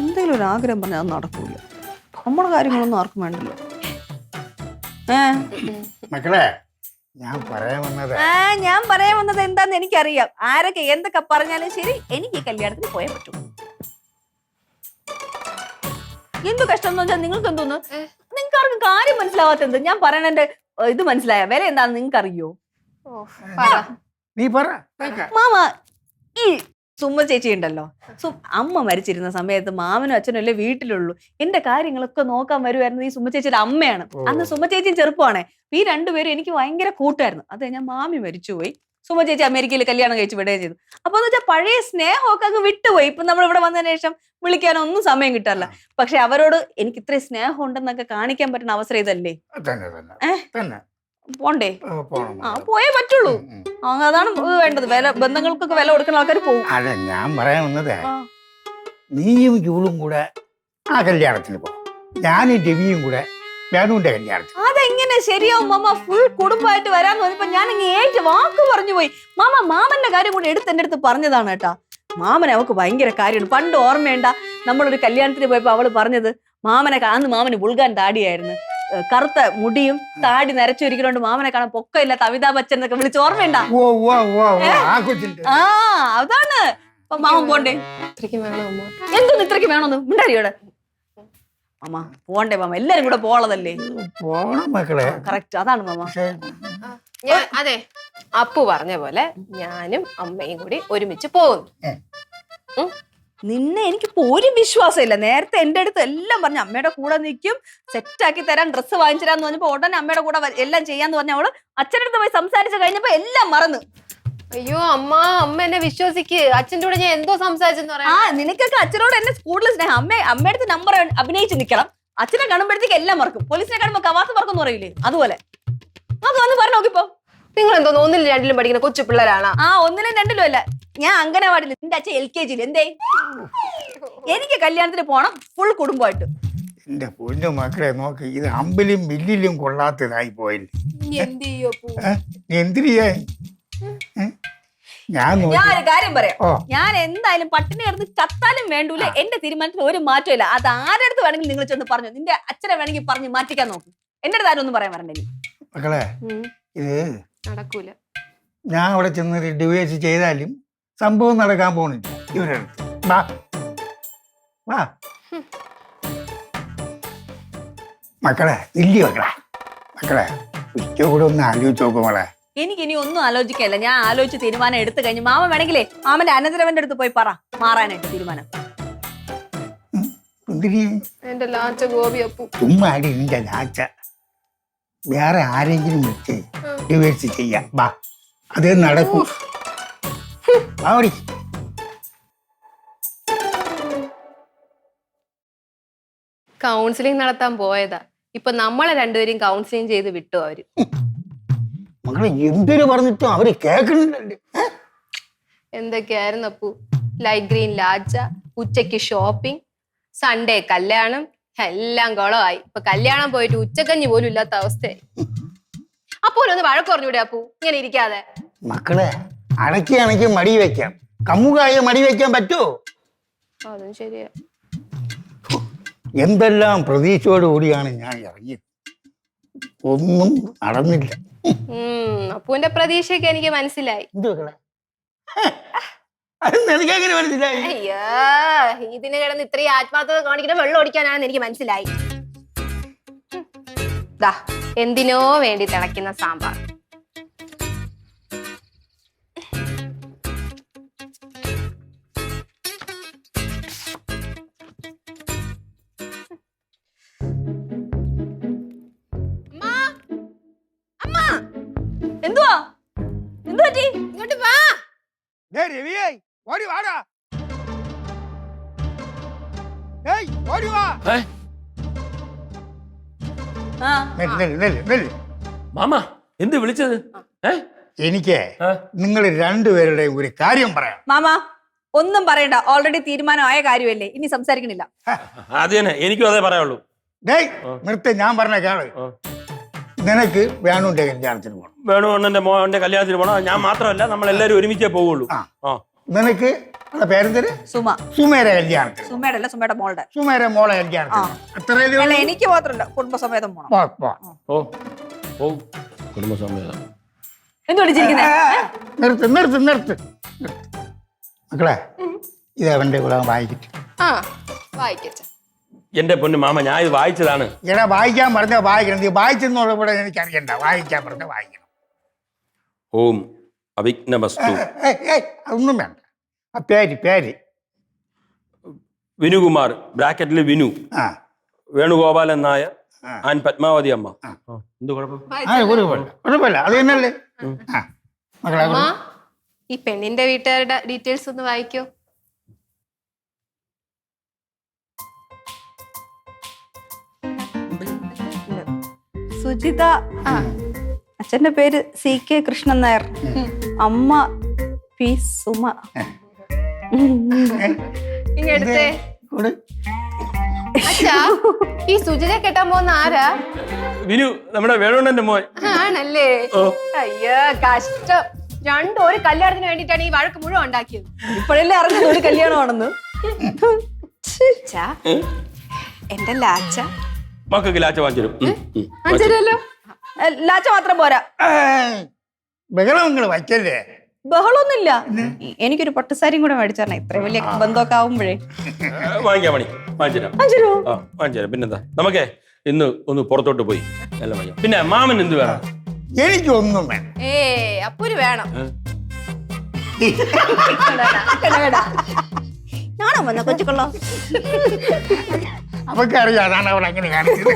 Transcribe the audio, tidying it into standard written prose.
എന്തെങ്കിലും ഒരു ആഗ്രഹം പറഞ്ഞാൽ അത് നടക്കൂല. നമ്മുടെ കാര്യങ്ങളൊന്നും ആർക്കും വേണ്ടല്ലോ. മക്കളെ ഞാൻ പറയാൻ വന്നത് എന്താന്ന് എനിക്കറിയാം. ആരൊക്കെ എന്തൊക്കെ പറഞ്ഞാലും ശരി, എനിക്ക് ഈ കല്യാണത്തിന് പോയേ പറ്റൂ. എന്തു കഷ്ടം എന്ന് വെച്ചാൽ നിങ്ങൾക്ക് എന്തോന്ന്, നിങ്ങൾക്ക് ആർക്കും കാര്യം മനസ്സിലാവാത്ത എന്ത്? ഞാൻ പറയണന്റെ ഇത് മനസ്സിലായ വില എന്താണെന്ന് നിങ്ങൾക്ക് അറിയോ? നീ പറ. മാമ, ഈ സുമ്മ ചേച്ചി ഉണ്ടല്ലോ, അമ്മ മരിച്ചിരുന്ന സമയത്ത് മാമനും അച്ഛനും അല്ലേ വീട്ടിലുള്ളൂ. എന്റെ കാര്യങ്ങളൊക്കെ നോക്കാൻ വരുമായിരുന്നു ഈ സുമ്മ ചേച്ചിയുടെ അമ്മയാണ്. അന്ന് സുമ്മ ചേച്ചിയും ചെറുപ്പമാണേ. ഈ രണ്ടുപേരും എനിക്ക് ഭയങ്കര കൂട്ടായിരുന്നു. അത് ഞാൻ മാമി മരിച്ചുപോയി, സുമ്മ ചേച്ചി അമേരിക്കയിൽ കല്യാണം കഴിച്ച് വിടുകയും ചെയ്തു. അപ്പൊ എന്ന് വെച്ചാൽ പഴയ സ്നേഹമൊക്കെ അങ്ങ് വിട്ടുപോയി. ഇപ്പൊ നമ്മൾ ഇവിടെ വന്നതിന് ശേഷം വിളിക്കാനൊന്നും സമയം കിട്ടാറില്ല. പക്ഷെ അവരോട് എനിക്ക് ഇത്രയും സ്നേഹം ഉണ്ടെന്നൊക്കെ കാണിക്കാൻ പറ്റുന്ന അവസരം ഇതല്ലേ? പോണ്ടേ? പോയേ പറ്റുള്ളൂ. അതാണ് വേണ്ടത്. ബന്ധങ്ങൾക്കൊക്കെ വില കൊടുക്കുന്ന ആൾക്കാർ പോകും. അതെ, ഞാൻ പറയാൻ വന്നത് നീയും ജൂളും കൂടെ ആ കല്യാണത്തിന് പോകും, ഞാനും രവിയും കൂടെ വേണുവിന്റെ കല്യാണത്തിന്. അതെങ്ങനെ ശരിയാവും മാമ? ഫുൾ കുടുംബമായിട്ട് വരാന്ന് പറഞ്ഞപ്പോ ഞാൻ ഇങ്ങനെ ഏറ്റ് വാക്ക് പറഞ്ഞു പോയി. മാമന്റെ കാര്യം കൂടെ എന്റെ അടുത്ത് പറഞ്ഞതാണ് കേട്ടാ. മാമനെ അവക്ക് ഭയങ്കര കാര്യമാണ്. പണ്ട് ഓർമ്മയുണ്ട, നമ്മളൊരു കല്യാണത്തിന് പോയപ്പോ അവള് പറഞ്ഞത് അന്ന് മാമന് ബുൾഗാൻ താടിയായിരുന്നു, കറുത്ത മുടിയും താടി നരച്ചൊരിക്കലോണ്ട് മാമനെ കാണാൻ പൊക്കമില്ലാത്ത അമിതാഭ് ബച്ചൻ എന്നൊക്കെ വിളിച്ച് ഓർമ്മയുണ്ട? അതാണ്. അപ്പൊ മാമൻ പോണ്ടേ? എന്തൊന്നും ഇത്രയ്ക്ക് വേണോന്ന് മിണ്ടാരിയോടെ? മാമ പോണ്ടേ മാമ? എല്ലാരും കൂടെ പോളതല്ലേ? കറക്റ്റ്, അതാണ് മാമ. അതെ, അപ്പു പറഞ്ഞ പോലെ ഞാനും അമ്മയും കൂടി ഒരുമിച്ച് പോകുന്നു. നിന്നെ എനിക്കിപ്പോ ഒരു വിശ്വാസമില്ല. നേരത്തെ എന്റെ അടുത്ത് എല്ലാം പറഞ്ഞു അമ്മയുടെ കൂടെ നിൽക്കും, സെറ്റാക്കി തരാൻ, ഡ്രസ്സ് വാങ്ങിച്ചു തരാന്ന് പറഞ്ഞപ്പോ ഉടനെ അമ്മയുടെ കൂടെ എല്ലാം ചെയ്യാന്ന് പറഞ്ഞ അവള് അച്ഛൻ്റെ അടുത്ത് പോയി സംസാരിച്ചു കഴിഞ്ഞപ്പോ എല്ലാം മറന്നു. അയ്യോ അമ്മ എന്നെ വിശ്വസിക്ക്. അച്ഛൻ്റെ കൂടെ ഞാൻ എന്തോ സംസാരിച്ചെന്ന് പറയാം. നിനക്കൊക്കെ അച്ഛനോട് എന്നെ കൂടുതൽ സ്നേഹം. അമ്മയുടെ അടുത്ത് നമ്പർ അഭിനയിച്ച് നിൽക്കണം. അച്ഛനെ കാണുമ്പോഴത്തേക്ക് എല്ലാം മറക്കും. പോലീസിനെ കാണുമ്പോ കവാത്ത് മറക്കും പറയില്ലേ, അതുപോലെ. നമുക്ക് വന്ന് പറഞ്ഞു നോക്കിപ്പോ. നിങ്ങൾ എന്തോന്ന് ഒന്നിലും രണ്ടിലും പഠിക്കുന്ന കൊച്ചു പിള്ളേരാണ്? ഒന്നിലും രണ്ടിലും അല്ല, ഞാൻ അംഗനവാടിയിൽ, നിന്റെ അച്ഛൻ LKG എന്തേ? എനിക്ക് കല്യാണത്തിന് പോണം ഫുൾ കുടുംബമായിട്ട്. എന്റെ പൊന്നു മക്കളെ നോക്ക്, ഇത് അമ്പലും മില്ലിലും കൊള്ളാത്തതായി പോയില്ലേ. നീ എന്തിനാ? ഞാൻ ഒരു കാര്യം പറയാം. ഞാൻ എന്തായാലും പട്ടിണി കിടന്ന് ചത്താലും വേണ്ടൂല. എന്റെ തീരുമാനത്തിൽ ഒരു മാറ്റം ഇല്ല. അത് ആരുടെ അടുത്ത് വേണമെങ്കിലും നിങ്ങൾ ചെന്ന് പറഞ്ഞു, നിന്റെ അച്ഛനെ വേണമെങ്കിൽ പറഞ്ഞ് മാറ്റിക്കാൻ നോക്കും. എന്റെ അടുത്ത് ആരും ഒന്നും പറയാൻ വരണ്ടേ. മക്കളെ ഇത് നടക്കൂല. ഞാൻ അവിടെ ചെന്ന് ഡിവോഴ്സ് ചെയ്താലും സംഭവം നടക്കാൻ പോണില്ല. ഇവരുടെ വാ വാ മക്കളെ, ഇല്ലി മക്കളെ ഉച്ച കൂടെ ഒന്ന് ആലോചിച്ച് നോക്കും മോളെ. എനിക്കിനി ഒന്നും ആലോചിക്കല്ല. ഞാൻ ആലോചിച്ച് തീരുമാനം എടുത്തു കഴിഞ്ഞു. മാമ വേണമെങ്കിലേ മാമന്റെ അനന്തരവന്റെ അടുത്ത് പോയി പറ മാറാനായിട്ട് തീരുമാനം. എന്റെ ലാച്ച ഗോപി അപ്പു ചുമ്മാ അടി നിന്റെ ലാച്ച. വേറെ ആരെങ്കിലും വെച്ച് ഡിവോഴ്സ് ചെയ്യാം. വാ, അത് നടക്കൂ. കൗൺസിലിംഗ് നടത്താൻ പോയതാ. ഇപ്പൊ നമ്മളെ രണ്ടുപേരും കൗൺസിലിംഗ് ചെയ്ത് വിട്ടു അവര്. മക്കളെ എന്തൊരു പറഞ്ഞിട്ടും അവര് കേൾക്കണില്ലല്ലേ. എന്തൊക്കെയായിരുന്നു അപ്പു? ലൈറ്റ് ഗ്രീൻ ലാച്ച, ഉച്ചയ്ക്ക് ഷോപ്പിംഗ്, സൺഡേ കല്യാണം, എല്ലാം കുളമായി. ഇപ്പൊ കല്യാണം പോയിട്ട് ഉച്ചക്കഞ്ഞി പോലും ഇല്ലാത്ത അവസ്ഥയായി. അപ്പോലൊന്ന് വഴക്ക് പറഞ്ഞൂടെ അപ്പു, ഇങ്ങനെ ഇരിക്കാതെ? മക്കളെ അടക്കി മടി വെക്കാം, കമ്മുകായ മടി വെക്കാൻ പറ്റുമോ? അതും ശരിയാ. എന്തെല്ലാം പ്രതീക്ഷയോട് കൂടിയാണ് ഞാൻ ഇറങ്ങിയത്, ഒന്നും നടന്നില്ല. അപ്പുവിന്റെ പ്രതീക്ഷയൊക്കെ എനിക്ക് മനസ്സിലായി. എനിക്കെങ്ങനെ മനസ്സിലായി? അയ്യോ, ഇതിന് കിടന്ന് ഇത്രയും ആത്മാർത്ഥത കാണിക്കുന്ന വെള്ളം ഓടിക്കാനാണെന്ന് എനിക്ക് മനസ്സിലായി. ദാ എന്തിനോ വേണ്ടി തിളയ്ക്കുന്ന സാമ്പാർ. എന്തുവാ? എന്തു പറ്റി? ഇങ്ങോട്ട് വാ. ഓടി വാടാ. ഓടി വാ. മാമ എന്ത് വിളിച്ചത്? എനിക്ക് നിങ്ങൾ രണ്ടുപേരുടെയും ഒരു കാര്യം പറയാം. മാമ ഒന്നും പറയണ്ട, ഓൾറെഡി തീരുമാനമായ കാര്യമല്ലേ, ഇനി സംസാരിക്കണില്ല. അത് തന്നെ എനിക്കും അതേ പറയാനുള്ളൂ. നിർത്ത, ഞാൻ പറഞ്ഞ കേള്. നിനക്ക് വേണുവിന്റെ കല്യാണത്തിന് പോകണം. വേണു അണ്ണന്റെ മോന്റെ കല്യാണത്തിന് പോകണം. ഞാൻ മാത്രമല്ല, നമ്മൾ എല്ലാരും ഒരുമിച്ചേ പോവുള്ളൂ. നിനക്ക് അവളുടെ പേരെന്തര്? സുമ. സുമേരെ കല്യാണത്തിന്. സുമയുടെ അല്ല, സുമയുടെ മോളുടെ. സുമേരെ മോളെ കല്യാണത്തിന്. അത്രയല്ലേ അല്ല, ഉള്ളൂ? എനിക്ക് മാത്രല്ല, കുടുംബസമേതം പോണം. പോ. ഓ ഓ കുടുംബസമേതം. എന്ത് വിളിച്ചിരിക്കുന്നേ? നിർത്ത്. മക്കളെ, ഇത് അവന്റെ കൂടെ വായിക്കട്ടെ. ആ വായിക്കച്ച. എന്റെ പൊന്നു മാമ, ഞാൻ ഇത് വായിച്ചതാണ്. എടാ, വായിക്കാൻ പറഞ്ഞ വായിക്കണം. നീ വായിച്ചെന്നുള്ള കൂടെ എനിക്ക് അറിയണ്ട. വായിക്കാൻ പറഞ്ഞ വായിക്കണം. ഓം അവിഘ്നമസ്തു. അതൊന്നും വേണ്ട. ആ പേര് വിനുകുമാർ ബ്രാക്കറ്റിൽ വിനു, ആ വേണുഗോപാലൻ നായർ ആൻഡ് പത്മാവതി അമ്മ. എന്ത് കുഴപ്പം? കുഴപ്പമില്ല. അത് തന്നെയല്ലേ. ആ മക്കളെ, അമ്മ, ഈ പെണ്ണിന്റെ വീട്ടുകാരുടെ ഡീറ്റെയിൽസ് ഒന്ന് വായിക്കോ. സുജിത. അച്ഛന്റെ പേര് CK കൃഷ്ണൻ നായർ. അമ്മ P സുമ. ഇങ്ങടുത്തേ. കൂടെ അച്ഛാ, ഈ സുജിതെ കെട്ടാൻ പോകുന്ന ആരാ? വിനു, നമ്മുടെ വേണുണ്ണന്റെ മോൻ. ആണല്ലേ? ഓ. അയ്യോ കഷ്ടം. രണ്ടും ഒരു കല്യാണത്തിന് വേണ്ടിട്ടാണ് ഈ വഴക്ക് മുഴുവൻ ഉണ്ടാക്കിയത്. ഇപ്പോഴല്ലേ അറിഞ്ഞത് ഒരു കല്യാണമാണെന്ന്. അച്ഛാ, എന്റെ ലാച്ച മക്കൾക്ക് ലാച്ച വാങ്ങിച്ചു. അച്ഛനല്ലോ. ലാച്ച മാത്രം പോരാ, ബഹളം നിങ്ങൾ വയ്ക്കല്ലേ. ബഹളമൊന്നുമില്ല. എനിക്കൊരു പട്ടുസാരിയും കൂടെ മേടിച്ചാൽ ഇത്രയും വലിയ ബന്ധമൊക്കെ ആവുമ്പോഴേ. വാങ്ങിക്കാം മണി, വാങ്ങിച്ചുതരാം. ആ വാങ്ങിച്ചുതരാം. പിന്നെന്താ, നമുക്കേ ഇന്ന് ഒന്ന് പുറത്തോട്ട് പോയി എല്ലാം വാങ്ങിക്കാം. പിന്നെ മാമൻ എന്ത് വേണം? എനിക്കൊന്നും വേണം. അപ്പൊരു വേണം. ഞാനോ വന്ന കൊച്ചുകൊള്ളോ. അവക്കറിയാം, അതാണ് അവൾ അങ്ങനെ കാണിച്ചത്.